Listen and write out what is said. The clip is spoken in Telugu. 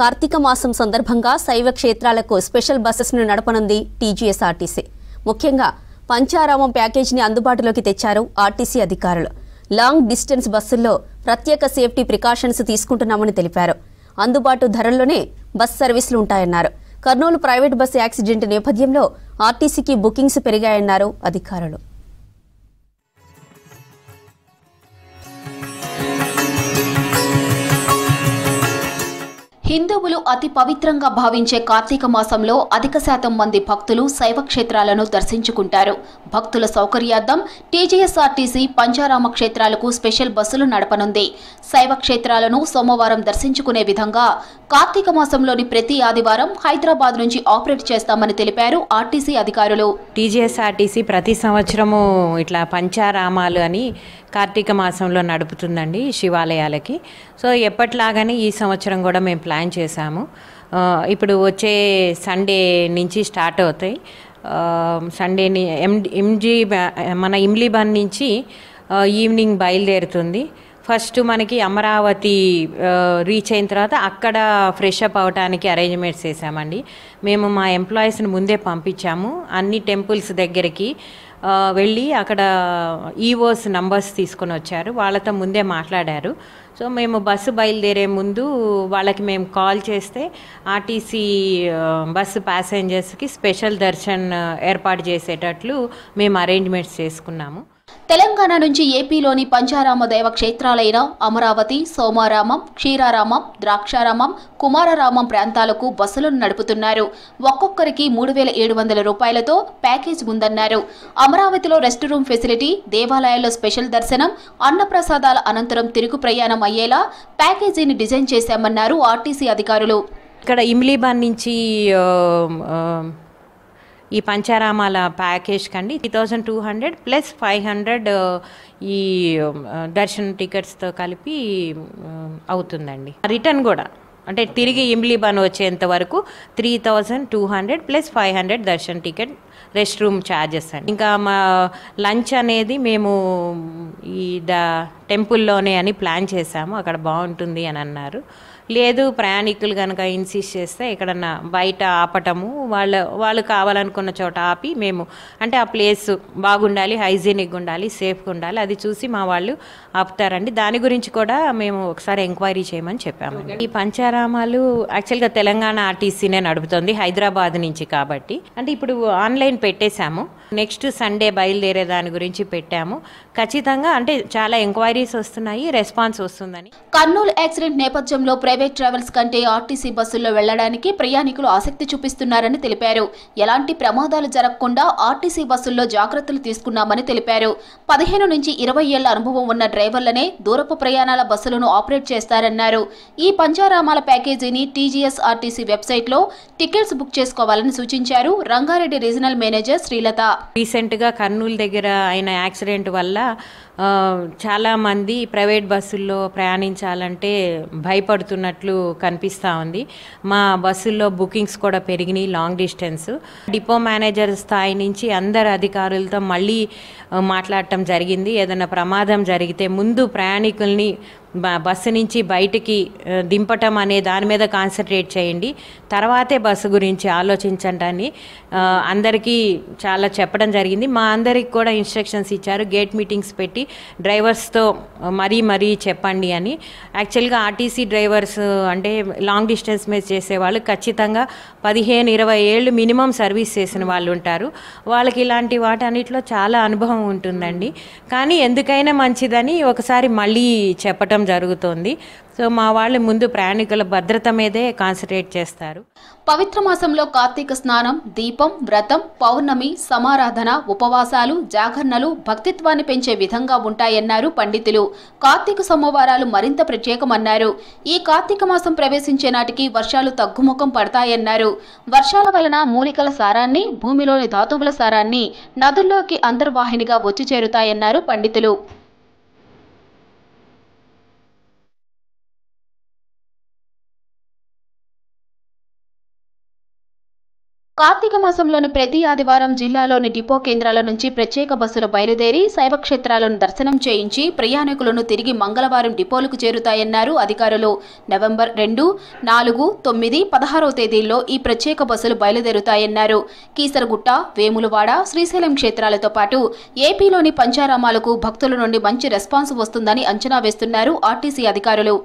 కార్తీక మాసం సందర్భంగా శైవ క్షేత్రాలకు స్పెషల్ బస్సెస్ను నడపనుంది టీజీఎస్ఆర్టీసీ. ముఖ్యంగా పంచారామం ప్యాకేజీని అందుబాటులోకి తెచ్చారు ఆర్టీసీ అధికారులు. లాంగ్ డిస్టెన్స్ బస్సుల్లో ప్రత్యేక సేఫ్టీ ప్రికాషన్స్ తీసుకుంటున్నామని తెలిపారు. అందుబాటు ధరల్లోనే బస్ సర్వీసులు ఉంటాయన్నారు. కర్నూలు ప్రైవేట్ బస్సు యాక్సిడెంట్ నేపథ్యంలో ఆర్టీసీకి బుకింగ్స్ పెరిగాయన్నారు అధికారులు. హిందువులు అతి పవిత్రంగా భావించే కార్తీక మాసంలో అధిక శాతం మంది భక్తులు శైవ క్షేత్రాలను దర్శించుకుంటారు. భక్తుల సౌకర్యార్థం టీజీఎస్ఆర్టీసీ పంచారామ క్షేత్రాలకు స్పెషల్ బస్సులు నడపనుంది. శైవ క్షేత్రాలను సోమవారం దర్శించుకునే విధంగా కార్తీక మాసంలోని ప్రతి ఆదివారం హైదరాబాద్ నుంచి ఆపరేట్ చేస్తామని తెలిపారు ఆర్టీసీ అధికారులు. టీజీఎస్ఆర్టీసీ ప్రతి సంవత్సరము ఇట్లా పంచారామాలు అని కార్తీక మాసంలో నడుపుతుందండి శివాలయాలకి. సో ఎప్పట్లాగానే ఈ సంవత్సరం కూడా మేము ప్లాన్ చేశాము. ఇప్పుడు వచ్చే సండే నుంచి స్టార్ట్ అవుతాయి. సండేని మన ఇమ్లీబన్ నుంచి ఈవినింగ్ బయలుదేరుతుంది. ఫస్ట్ మనకి అమరావతి రీచ్ అయిన తర్వాత అక్కడ ఫ్రెష్ అప్ అవడానికి అరేంజ్మెంట్స్ చేసామండి. మేము మా ఎంప్లాయీస్ని ముందే పంపించాము. అన్ని టెంపుల్స్ దగ్గరికి వెళ్ళి అక్కడ ఈఓస్ నంబర్స్ తీసుకొని వచ్చారు. వాళ్ళతో ముందే మాట్లాడారు. సో మేము బస్సు బయలుదేరే ముందు వాళ్ళకి మేము కాల్ చేస్తే ఆర్టీసీ బస్సు ప్యాసింజర్స్కి స్పెషల్ దర్శన్ ఏర్పాటు చేసేటట్లు మేము అరేంజ్మెంట్స్ చేసుకున్నాము. తెలంగాణ నుంచి ఏపీలోని పంచారామ దైవ క్షేత్రాలైన అమరావతి, సోమారామం, క్షీరారామం, ద్రాక్షారామం, కుమారరామం ప్రాంతాలకు బస్సులను నడుపుతున్నారు. ఒక్కొక్కరికి 3,700 రూపాయలతో ప్యాకేజ్ ఉందన్నారు. అమరావతిలో రెస్ట్ రూమ్ ఫెసిలిటీ, దేవాలయాల్లో స్పెషల్ దర్శనం, అన్నప్రసాదాల అనంతరం తిరుగు ప్రయాణం అయ్యేలా ప్యాకేజీని డిజైన్ చేశామన్నారు ఆర్టీసీ అధికారులు. ఇక్కడ ఇమ్లీబాన్ నుంచి ఈ పంచారామాల ప్యాకేజ్ కండి 3,200 ప్లస్ 500 ఈ దర్శన్ టికెట్స్తో కలిపి అవుతుందండి. రిటర్న్ కూడా అంటే తిరిగి ఇమ్లీబాన్ వచ్చేంత వరకు 3,200 plus 500 Darshan ticket, rest room charges అండి. ఇంకా మా లంచ్ అనేది మేము ఈ టెంపుల్లోనే అని ప్లాన్ చేశాము. అక్కడ బాగుంటుంది అని అన్నారు. లేదు ప్రయాణికులు కనుక ఇన్సిస్ట్ చేస్తే ఎక్కడన్నా బయట ఆపటము, వాళ్ళు కావాలనుకున్న చోట ఆపి మేము అంటే ఆ ప్లేస్ బాగుండాలి, హైజీనిక్గా ఉండాలి, సేఫ్గా ఉండాలి, అది చూసి మా వాళ్ళు ఆపుతారండి. దాని గురించి కూడా మేము ఒకసారి ఎంక్వైరీ చేయమని చెప్పామండి. ఈ పంచారామాలు యాక్చువల్గా తెలంగాణ ఆర్టీసీనే నడుపుతుంది హైదరాబాద్ నుంచి కాబట్టి. అంటే ఇప్పుడు ఆన్లైన్ పెట్టేశాము. నెక్స్ట్ సండే బయలుదేరే దాని గురించి పెట్టాము. ఖచ్చితంగా అంటే చాలా ఎంక్వైరీస్ వస్తున్నాయి, రెస్పాన్స్ వస్తుందని. కర్నూలు యాక్సిడెంట్ నేపథ్యంలో ప్రైవేట్ ట్రావెల్స్ కంటే ఆర్టీసీ బస్సుల్లో వెళ్లడానికి ప్రయాణికులు ఆసక్తి చూపిస్తున్నారని తెలిపారు. ఎలాంటి ప్రమాదాలు జరగకుండా ఆర్టీసీ బస్సుల్లో జాగ్రత్తలు తీసుకున్నామని తెలిపారు. 15 నుంచి 20 ఏళ్ల అనుభవం ఉన్న డ్రైవర్లనే దూరపు ప్రయాణాల బస్సులను ఆపరేట్ చేస్తారన్నారు. ఈ పంచారామాల ప్యాకేజీని టీజీఎస్ఆర్టీసీ వెబ్సైట్లో టికెట్స్ బుక్ చేసుకోవాలని సూచించారు రంగారెడ్డి రీజనల్ మేనేజర్ శ్రీలత. రీసెంట్గా కర్నూలు దగ్గర అయిన యాక్సిడెంట్ వల్ల చాలామంది ప్రైవేట్ బస్సుల్లో ప్రయాణించాలంటే భయపడుతున్నట్లు కనిపిస్తూ ఉంది. మా బస్సుల్లో బుకింగ్స్ కూడా పెరిగినాయి లాంగ్ డిస్టెన్స్. డిపో మేనేజర్ స్థాయి నుంచి అందరు అధికారులతో మళ్ళీ మాట్లాడటం జరిగింది. ఏదైనా ప్రమాదం జరిగితే ముందు ప్రయాణికుల్ని బస్సు నుంచి బయటికి దింపటం అనే దాని మీద కాన్సన్ట్రేట్ చేయండి, తర్వాతే బస్సు గురించి ఆలోచించండి అందరికీ చాలా చెప్పడం జరిగింది. మా అందరికి కూడా ఇన్స్ట్రక్షన్స్ ఇచ్చారు. గేట్ మీటింగ్స్ పెట్టి డ్రైవర్స్తో మరీ చెప్పండి అని. యాక్చువల్గా ఆర్టీసీ డ్రైవర్స్ అంటే లాంగ్ డిస్టెన్స్ మీద చేసేవాళ్ళు ఖచ్చితంగా 15-20 ఏళ్ళు మినిమం సర్వీస్ చేసిన వాళ్ళు ఉంటారు. వాళ్ళకి ఇలాంటి వాటన్నిటిలో చాలా అనుభవం ఉంటుందండి. కానీ ఎందుకైనా మంచిదని ఒకసారి మళ్ళీ చెప్పటం జరుగుతోంది. సో మా వాళ్ళు ముందు ప్రయాణికుల భద్రత మీదే కాన్సన్ట్రేట్ చేస్తారు. పవిత్ర మాసంలో కార్తీక స్నానం, దీపం, వ్రతం, పౌర్ణమి, సమారాధన, ఉపవాసాలు, జాగరణలు భక్తిత్వాన్ని పెంచే విధంగా ఉంటాయన్నారు పండితులు. కార్తీక సోమవారాలు మరింత ప్రత్యేకమన్నారు. ఈ కార్తీక మాసం ప్రవేశించే నాటికి వర్షాలు తగ్గుముఖం పడతాయన్నారు. వర్షాల వలన మూలికల సారాన్ని, భూమిలోని ధాతువుల సారాన్ని నదుల్లోకి అంతర్వాహినిగా వచ్చి చేరుతాయన్నారు పండితులు. కార్తీక మాసంలోని ప్రతి ఆదివారం జిల్లాలోని డిపో కేంద్రాల నుంచి ప్రత్యేక బస్సులు బయలుదేరి శైవ క్షేత్రాలను దర్శనం చేయించి ప్రయాణికులను తిరిగి మంగళవారం డిపోలకు చేరుతాయన్నారు అధికారులు. నవంబర్ 2, 4, 9, 16వ తేదీల్లో ఈ ప్రత్యేక బస్సులు బయలుదేరుతాయన్నారు. కీసరగుట్ట, వేములవాడ, శ్రీశైలం క్షేత్రాలతో పాటు ఏపీలోని పంచారామాలకు భక్తుల నుండి మంచి రెస్పాన్స్ వస్తుందని అంచనా వేస్తున్నారు ఆర్టీసీ అధికారులు.